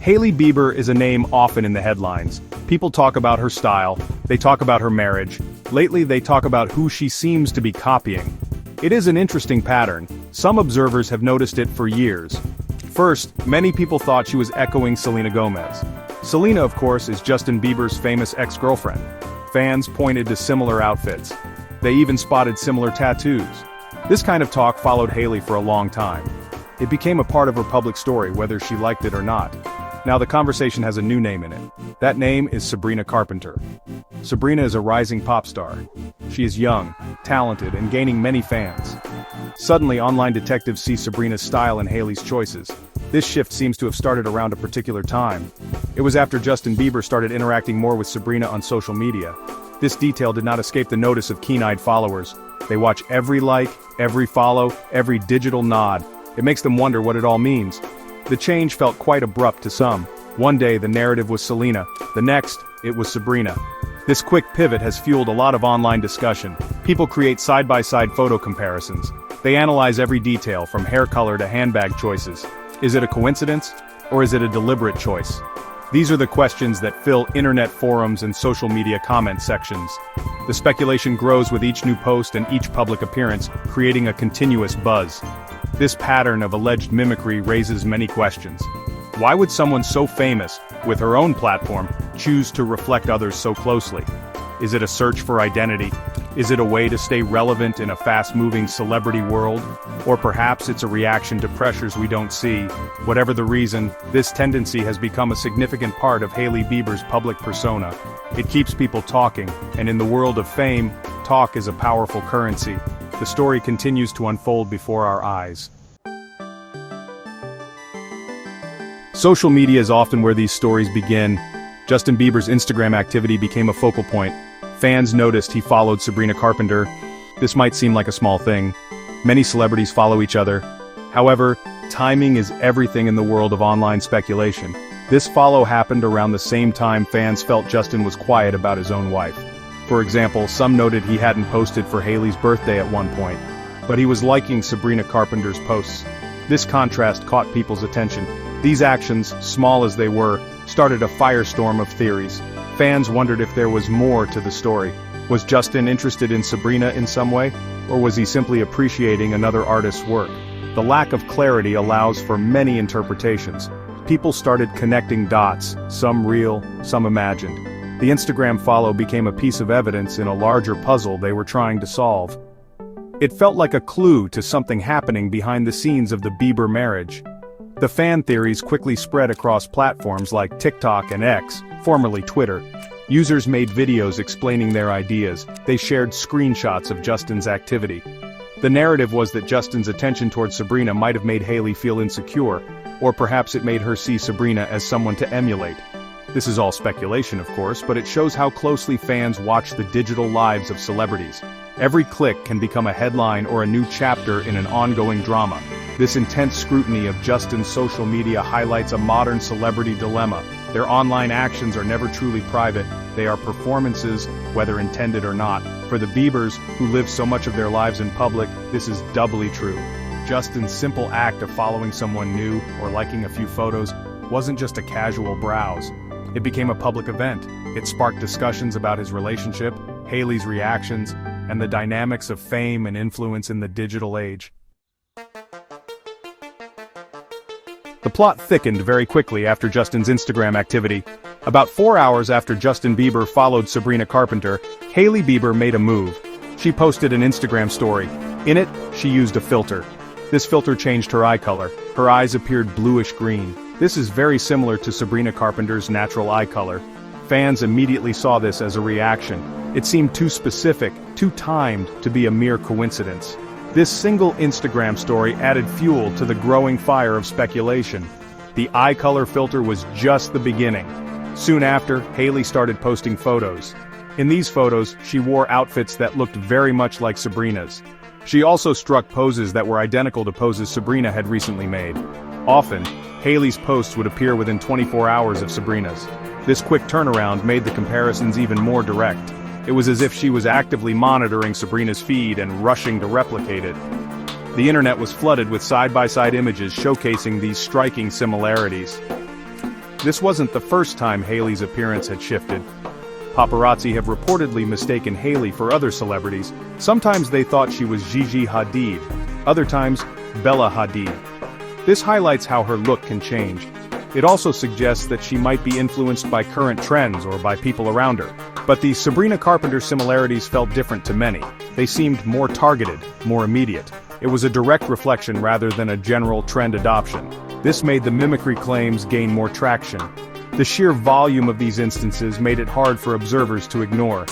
Hailey Bieber is a name often in the headlines. People talk about her style, they talk about her marriage, lately they talk about who she seems to be copying. It is an interesting pattern. Some observers have noticed it for years. First, many people thought she was echoing Selena Gomez. Selena, of course, is Justin Bieber's famous ex-girlfriend. Fans pointed to similar outfits. They even spotted similar tattoos. This kind of talk followed Hailey for a long time. It became a part of her public story whether she liked it or not. Now the conversation has a new name in it. That name is Sabrina Carpenter. Sabrina is a rising pop star. She is young, talented, and gaining many fans. Suddenly, online detectives see Sabrina's style in Hailey's choices. This shift seems to have started around a particular time. It was after Justin Bieber started interacting more with Sabrina on social media. This detail did not escape the notice of keen-eyed followers. They watch every like, every follow, every digital nod. It makes them wonder what it all means. The change felt quite abrupt to some. One day the narrative was Selena, the next, it was Sabrina. This quick pivot has fueled a lot of online discussion. People create side-by-side photo comparisons. They analyze every detail from hair color to handbag choices. Is it a coincidence? Or is it a deliberate choice? These are the questions that fill internet forums and social media comment sections. The speculation grows with each new post and each public appearance, creating a continuous buzz. This pattern of alleged mimicry raises many questions. Why would someone so famous, with her own platform, choose to reflect others so closely? Is it a search for identity? Is it a way to stay relevant in a fast-moving celebrity world? Or perhaps it's a reaction to pressures we don't see. Whatever the reason, this tendency has become a significant part of Hailey Bieber's public persona. It keeps people talking, and in the world of fame, talk is a powerful currency. The story continues to unfold before our eyes. Social media is often where these stories begin. Justin Bieber's Instagram activity became a focal point. Fans noticed he followed Sabrina Carpenter. This might seem like a small thing. Many celebrities follow each other. However, timing is everything in the world of online speculation. This follow happened around the same time fans felt Justin was quiet about his own wife. For example, some noted he hadn't posted for Hailey's birthday at one point, but he was liking Sabrina Carpenter's posts. This contrast caught people's attention. These actions, small as they were, started a firestorm of theories. Fans wondered if there was more to the story. Was Justin interested in Sabrina in some way, or was he simply appreciating another artist's work? The lack of clarity allows for many interpretations. People started connecting dots, some real, some imagined. The Instagram follow became a piece of evidence in a larger puzzle they were trying to solve. It felt like a clue to something happening behind the scenes of the Bieber marriage. The fan theories quickly spread across platforms like TikTok and X, formerly Twitter. Users made videos explaining their ideas. They shared screenshots of Justin's activity. The narrative was that Justin's attention towards Sabrina might have made Hailey feel insecure, or perhaps it made her see Sabrina as someone to emulate. This is all speculation, of course, but it shows how closely fans watch the digital lives of celebrities. Every click can become a headline or a new chapter in an ongoing drama. This intense scrutiny of Justin's social media highlights a modern celebrity dilemma. Their online actions are never truly private, they are performances, whether intended or not. For the Biebers, who live so much of their lives in public, this is doubly true. Justin's simple act of following someone new or liking a few photos wasn't just a casual browse. It became a public event. It sparked discussions about his relationship, Hailey's reactions, and the dynamics of fame and influence in the digital age. The plot thickened very quickly after Justin's Instagram activity. About 4 hours after Justin Bieber followed Sabrina Carpenter, Hailey Bieber made a move. She posted an Instagram story. In it, she used a filter. This filter changed her eye color. Her eyes appeared bluish-green. This is very similar to Sabrina Carpenter's natural eye color. Fans immediately saw this as a reaction. It seemed too specific, too timed to be a mere coincidence. This single Instagram story added fuel to the growing fire of speculation. The eye color filter was just the beginning. Soon after, Hailey started posting photos. In these photos, she wore outfits that looked very much like Sabrina's. She also struck poses that were identical to poses Sabrina had recently made. Often, Hailey's posts would appear within 24 hours of Sabrina's. This quick turnaround made the comparisons even more direct. It was as if she was actively monitoring Sabrina's feed and rushing to replicate it. The internet was flooded with side-by-side images showcasing these striking similarities. This wasn't the first time Hailey's appearance had shifted. Paparazzi have reportedly mistaken Hailey for other celebrities. Sometimes they thought she was Gigi Hadid, other times Bella Hadid. This highlights how her look can change. It also suggests that she might be influenced by current trends or by people around her. But the Sabrina Carpenter similarities felt different to many. They seemed more targeted, more immediate. It was a direct reflection rather than a general trend adoption. This made the mimicry claims gain more traction. The sheer volume of these instances made it hard for observers to ignore.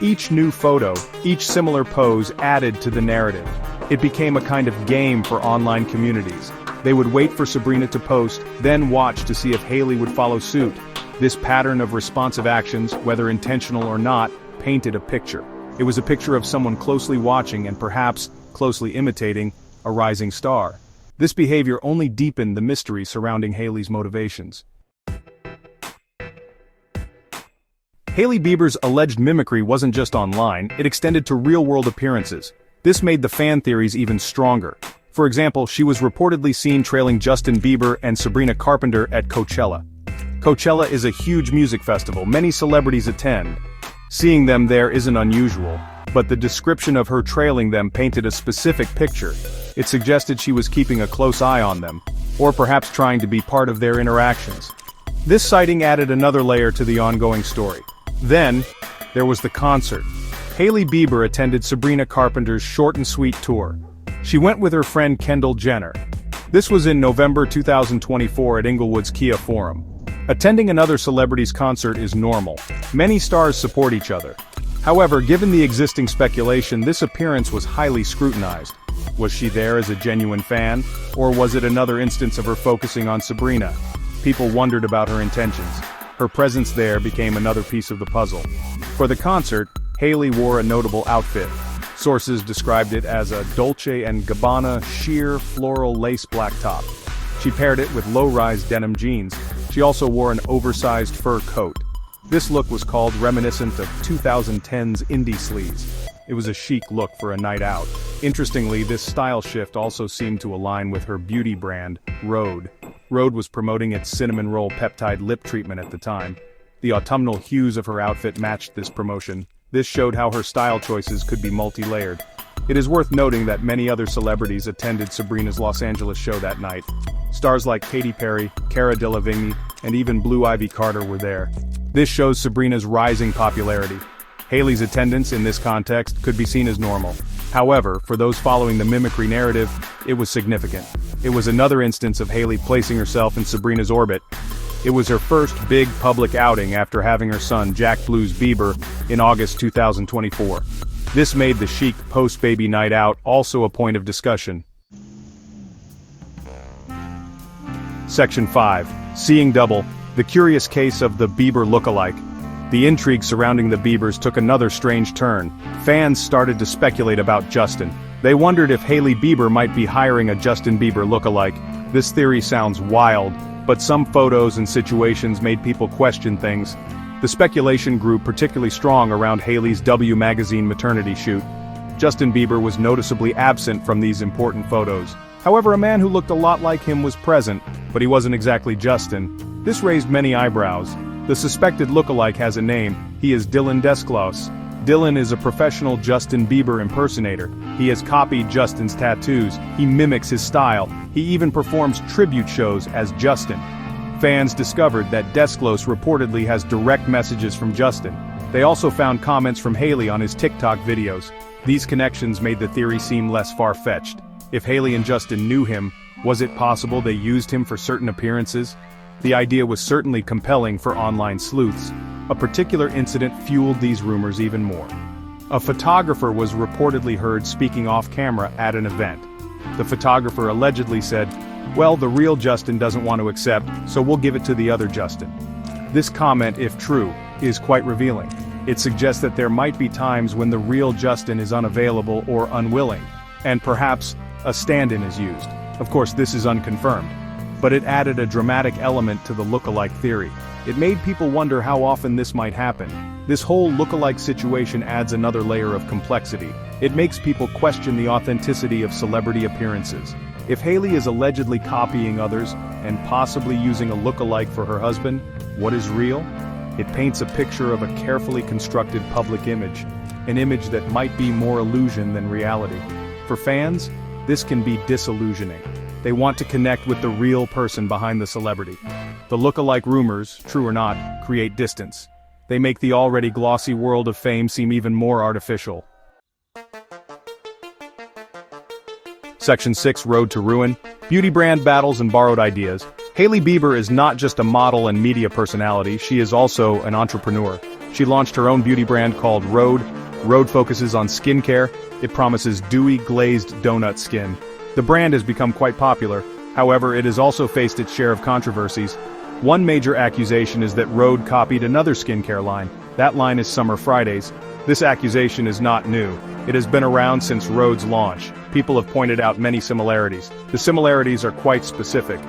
Each new photo, each similar pose added to the narrative. It became a kind of game for online communities. They would wait for Sabrina to post, then watch to see if Hailey would follow suit. This pattern of responsive actions, whether intentional or not, painted a picture. It was a picture of someone closely watching and perhaps closely imitating a rising star. This behavior only deepened the mystery surrounding Hailey's motivations. Hailey Bieber's alleged mimicry wasn't just online, it extended to real-world appearances. This made the fan theories even stronger. For example, she was reportedly seen trailing Justin Bieber and Sabrina Carpenter at Coachella. Coachella is a huge music festival many celebrities attend. Seeing them there isn't unusual, but the description of her trailing them painted a specific picture. It suggested she was keeping a close eye on them, or perhaps trying to be part of their interactions. This sighting added another layer to the ongoing story. Then, there was the concert. Hailey Bieber attended Sabrina Carpenter's short and sweet tour. She went with her friend Kendall Jenner. This was in November 2024 at Inglewood's Kia Forum. Attending another celebrity's concert is normal. Many stars support each other. However, given the existing speculation, this appearance was highly scrutinized. Was she there as a genuine fan, or was it another instance of her focusing on Sabrina? People wondered about her intentions. Her presence there became another piece of the puzzle. For the concert, Hailey wore a notable outfit. Sources described it as a Dolce & Gabbana sheer floral lace black top. She paired it with low-rise denim jeans. She also wore an oversized fur coat. This look was called reminiscent of 2010's indie sleaze. It was a chic look for a night out. Interestingly, this style shift also seemed to align with her beauty brand, Rhode. Rhode was promoting its cinnamon roll peptide lip treatment at the time. The autumnal hues of her outfit matched this promotion. This showed how her style choices could be multi-layered. It is worth noting that many other celebrities attended Sabrina's Los Angeles show that night. Stars like Katy Perry, Cara Delevingne, and even Blue Ivy Carter were there. This shows Sabrina's rising popularity. Hailey's attendance in this context could be seen as normal. However, for those following the mimicry narrative, it was significant. It was another instance of Hailey placing herself in Sabrina's orbit. It was her first big public outing after having her son Jack Blues Bieber in August 2024. This made the chic post-baby night out also a point of discussion. Section 5. Seeing Double, the curious case of the Bieber lookalike. The intrigue surrounding the Biebers took another strange turn. Fans started to speculate about Justin. They wondered if Hailey Bieber might be hiring a Justin Bieber lookalike. This theory sounds wild, but some photos and situations made people question things. The speculation grew particularly strong around Hailey's W Magazine maternity shoot. Justin Bieber was noticeably absent from these important photos. However, a man who looked a lot like him was present, but he wasn't exactly Justin. This raised many eyebrows. The suspected lookalike has a name. He is Dylan Desclose. Dylan is a professional Justin Bieber impersonator. He has copied Justin's tattoos. He mimics his style. He even performs tribute shows as Justin. Fans discovered that Desclose reportedly has direct messages from Justin. They also found comments from Hailey on his TikTok videos. These connections made the theory seem less far-fetched. If Hailey and Justin knew him, was it possible they used him for certain appearances? The idea was certainly compelling for online sleuths. A particular incident fueled these rumors even more. A photographer was reportedly heard speaking off-camera at an event. The photographer allegedly said, "Well, the real Justin doesn't want to accept, so we'll give it to the other Justin." This comment, if true, is quite revealing. It suggests that there might be times when the real Justin is unavailable or unwilling, and perhaps a stand-in is used. Of course, this is unconfirmed. But it added a dramatic element to the lookalike theory. It made people wonder how often this might happen. This whole lookalike situation adds another layer of complexity. It makes people question the authenticity of celebrity appearances. If Hailey is allegedly copying others and possibly using a look-alike for her husband, what is real? It paints a picture of a carefully constructed public image, an image that might be more illusion than reality. For fans, this can be disillusioning. They want to connect with the real person behind the celebrity. The look-alike rumors, true or not, create distance. They make the already glossy world of fame seem even more artificial. Section 6, Road to Ruin. Beauty brand battles and borrowed ideas. Hailey Beiber is not just a model and media personality, she is also an entrepreneur. She launched her own beauty brand called Rhode. Rhode focuses on skincare. It promises dewy, glazed donut skin. The brand has become quite popular, however it has also faced its share of controversies. One major accusation is that Rhode copied another skincare line. That line is Summer Fridays. This accusation is not new. It has been around since Rhode's launch. People have pointed out many similarities. The similarities are quite specific.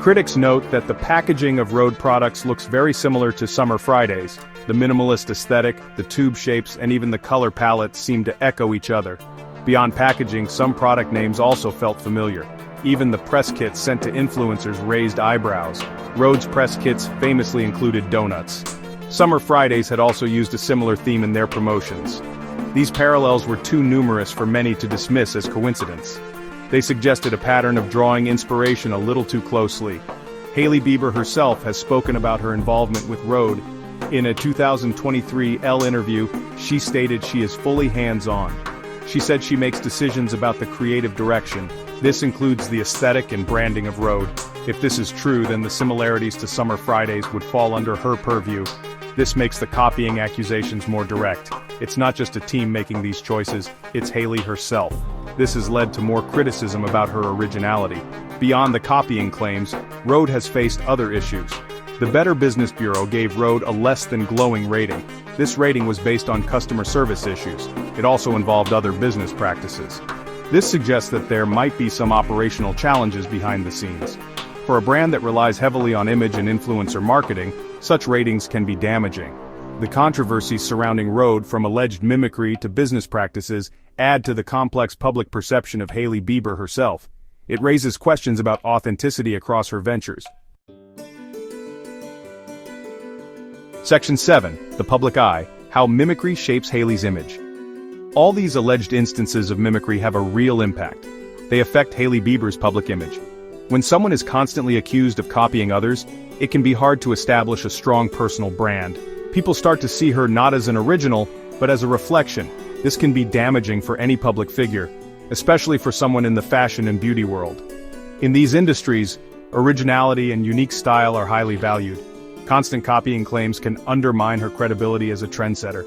Critics note that the packaging of Rhode products looks very similar to Summer Fridays. The minimalist aesthetic, the tube shapes, and even the color palettes seem to echo each other. Beyond packaging, some product names also felt familiar. Even the press kits sent to influencers raised eyebrows. Rhode's press kits famously included donuts. Summer Fridays had also used a similar theme in their promotions. These parallels were too numerous for many to dismiss as coincidence. They suggested a pattern of drawing inspiration a little too closely. Hailey Bieber herself has spoken about her involvement with Rhode. In a 2023 Elle interview, she stated she is fully hands-on. She said she makes decisions about the creative direction. This includes the aesthetic and branding of Rhode. If this is true, then the similarities to Summer Fridays would fall under her purview. This makes the copying accusations more direct. It's not just a team making these choices, it's Hailey herself. This has led to more criticism about her originality. Beyond the copying claims, Rhode has faced other issues. The Better Business Bureau gave Rhode a less than glowing rating. This rating was based on customer service issues. It also involved other business practices. This suggests that there might be some operational challenges behind the scenes. For a brand that relies heavily on image and influencer marketing, such ratings can be damaging. The controversies surrounding Rhode, from alleged mimicry to business practices, add to the complex public perception of Hailey Bieber herself. It raises questions about authenticity across her ventures. Section 7, The Public Eye, How Mimicry Shapes Hailey's Image. All these alleged instances of mimicry have a real impact. They affect Hailey Bieber's public image. When someone is constantly accused of copying others, it can be hard to establish a strong personal brand. People start to see her not as an original, but as a reflection. This can be damaging for any public figure, especially for someone in the fashion and beauty world. In these industries, originality and unique style are highly valued. Constant copying claims can undermine her credibility as a trendsetter.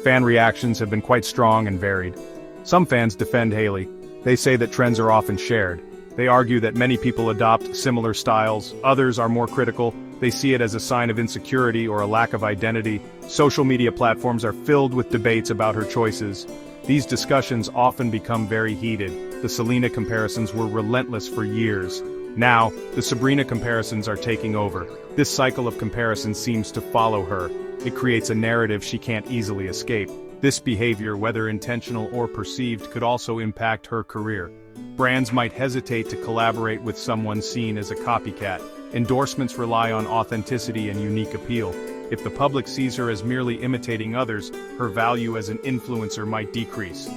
Fan reactions have been quite strong and varied. Some fans defend Hailey. They say that trends are often shared. They argue that many people adopt similar styles. Others are more critical. They see it as a sign of insecurity or a lack of identity. Social media platforms are filled with debates about her choices. These discussions often become very heated. The Selena comparisons were relentless for years. Now, the Sabrina comparisons are taking over. This cycle of comparison seems to follow her. It creates a narrative she can't easily escape. This behavior, whether intentional or perceived, could also impact her career. Brands might hesitate to collaborate with someone seen as a copycat. Endorsements rely on authenticity and unique appeal. If the public sees her as merely imitating others, her value as an influencer might decrease.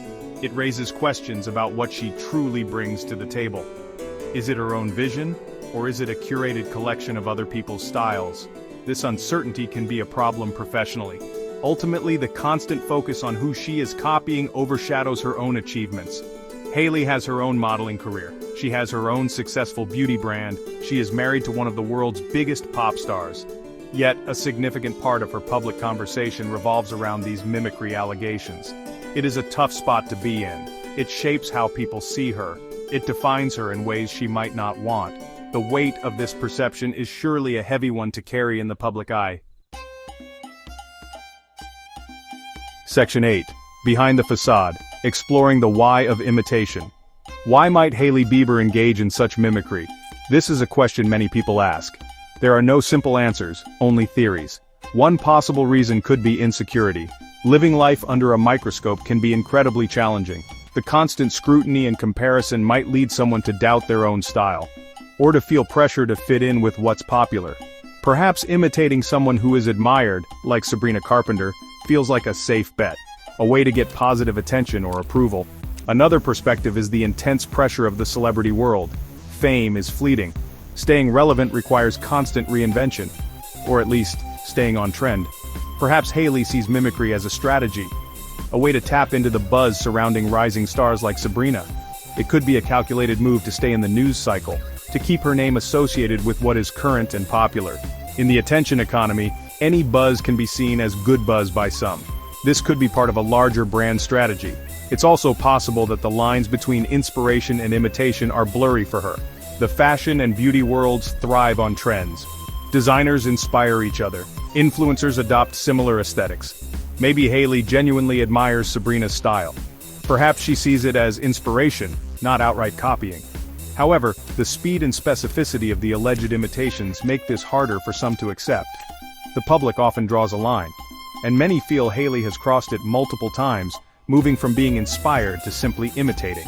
It raises questions about what she truly brings to the table. Is it her own vision, or is it a curated collection of other people's styles? This uncertainty can be a problem professionally. Ultimately, the constant focus on who she is copying overshadows her own achievements. Hailey has her own modeling career. She has her own successful beauty brand. She is married to one of the world's biggest pop stars. Yet, a significant part of her public conversation revolves around these mimicry allegations. It is a tough spot to be in. It shapes how people see her. It defines her in ways she might not want. The weight of this perception is surely a heavy one to carry in the public eye. Section 8. Behind the Facade. Exploring the why of imitation. Why might Hailey Bieber engage in such mimicry? This is a question many people ask. There are no simple answers, only theories. One possible reason could be insecurity. Living life under a microscope can be incredibly challenging. The constant scrutiny and comparison might lead someone to doubt their own style, or to feel pressure to fit in with what's popular. Perhaps imitating someone who is admired, like Sabrina Carpenter, feels like a safe bet, a way to get positive attention or approval. Another perspective is the intense pressure of the celebrity world. Fame is fleeting. Staying relevant requires constant reinvention, or at least, staying on trend. Perhaps Hailey sees mimicry as a strategy, a way to tap into the buzz surrounding rising stars like Sabrina. It could be a calculated move to stay in the news cycle, to keep her name associated with what is current and popular. In the attention economy, any buzz can be seen as good buzz by some. This could be part of a larger brand strategy. It's also possible that the lines between inspiration and imitation are blurry for her. The fashion and beauty worlds thrive on trends. Designers inspire each other. Influencers adopt similar aesthetics. Maybe Hailey genuinely admires Sabrina's style. Perhaps she sees it as inspiration, not outright copying. However, the speed and specificity of the alleged imitations make this harder for some to accept. The public often draws a line, and many feel Hailey has crossed it multiple times, moving from being inspired to simply imitating.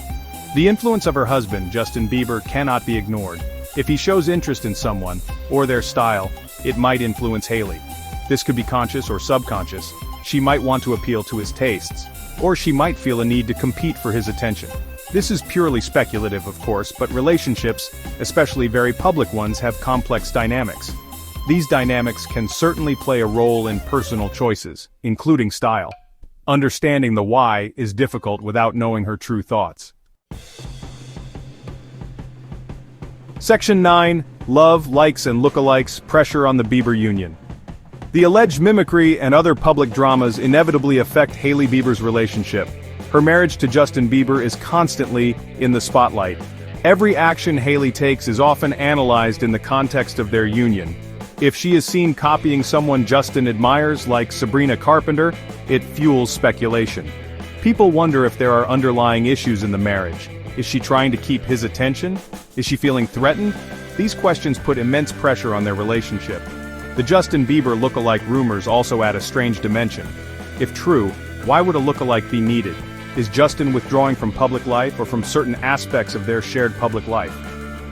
The influence of her husband, Justin Bieber, cannot be ignored. If he shows interest in someone, or their style, it might influence Hailey. This could be conscious or subconscious. She might want to appeal to his tastes, or she might feel a need to compete for his attention. This is purely speculative, of course, but relationships, especially very public ones, have complex dynamics. These dynamics can certainly play a role in personal choices, including style. Understanding the why is difficult without knowing her true thoughts. Section 9. Love, likes and lookalikes, pressure on the Bieber union. The alleged mimicry and other public dramas inevitably affect Hailey Bieber's relationship. Her marriage to Justin Bieber is constantly in the spotlight. Every action Hailey takes is often analyzed in the context of their union. If she is seen copying someone Justin admires, like Sabrina Carpenter, it fuels speculation. People wonder if there are underlying issues in the marriage. Is she trying to keep his attention? Is she feeling threatened? These questions put immense pressure on their relationship. The Justin Bieber lookalike rumors also add a strange dimension. If true, why would a lookalike be needed? Is Justin withdrawing from public life or from certain aspects of their shared public life?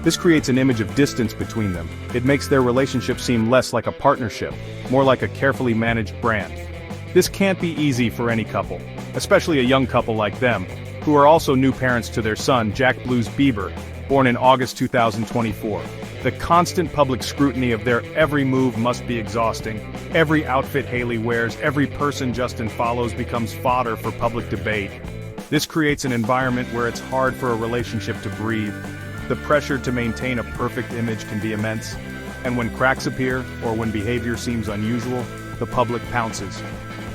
This creates an image of distance between them. It makes their relationship seem less like a partnership, more like a carefully managed brand. This can't be easy for any couple, especially a young couple like them, who are also new parents to their son, Jack Blues Bieber, born in August 2024. The constant public scrutiny of their every move must be exhausting. Every outfit Hailey wears, every person Justin follows becomes fodder for public debate. This creates an environment where it's hard for a relationship to breathe. The pressure to maintain a perfect image can be immense, and when cracks appear, or when behavior seems unusual, the public pounces.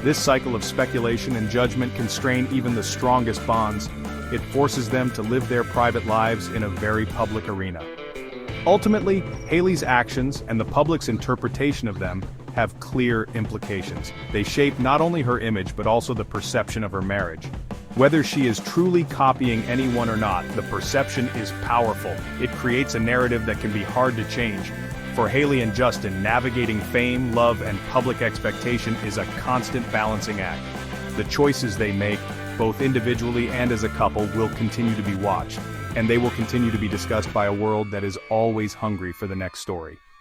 This cycle of speculation and judgment can strain even the strongest bonds. It forces them to live their private lives in a very public arena. Ultimately, Hailey's actions and the public's interpretation of them have clear implications. They shape not only her image but also the perception of her marriage. Whether she is truly copying anyone or not, the perception is powerful. It creates a narrative that can be hard to change. For Hailey and Justin, navigating fame, love, and public expectation is a constant balancing act. The choices they make, both individually and as a couple, will continue to be watched, and they will continue to be discussed by a world that is always hungry for the next story.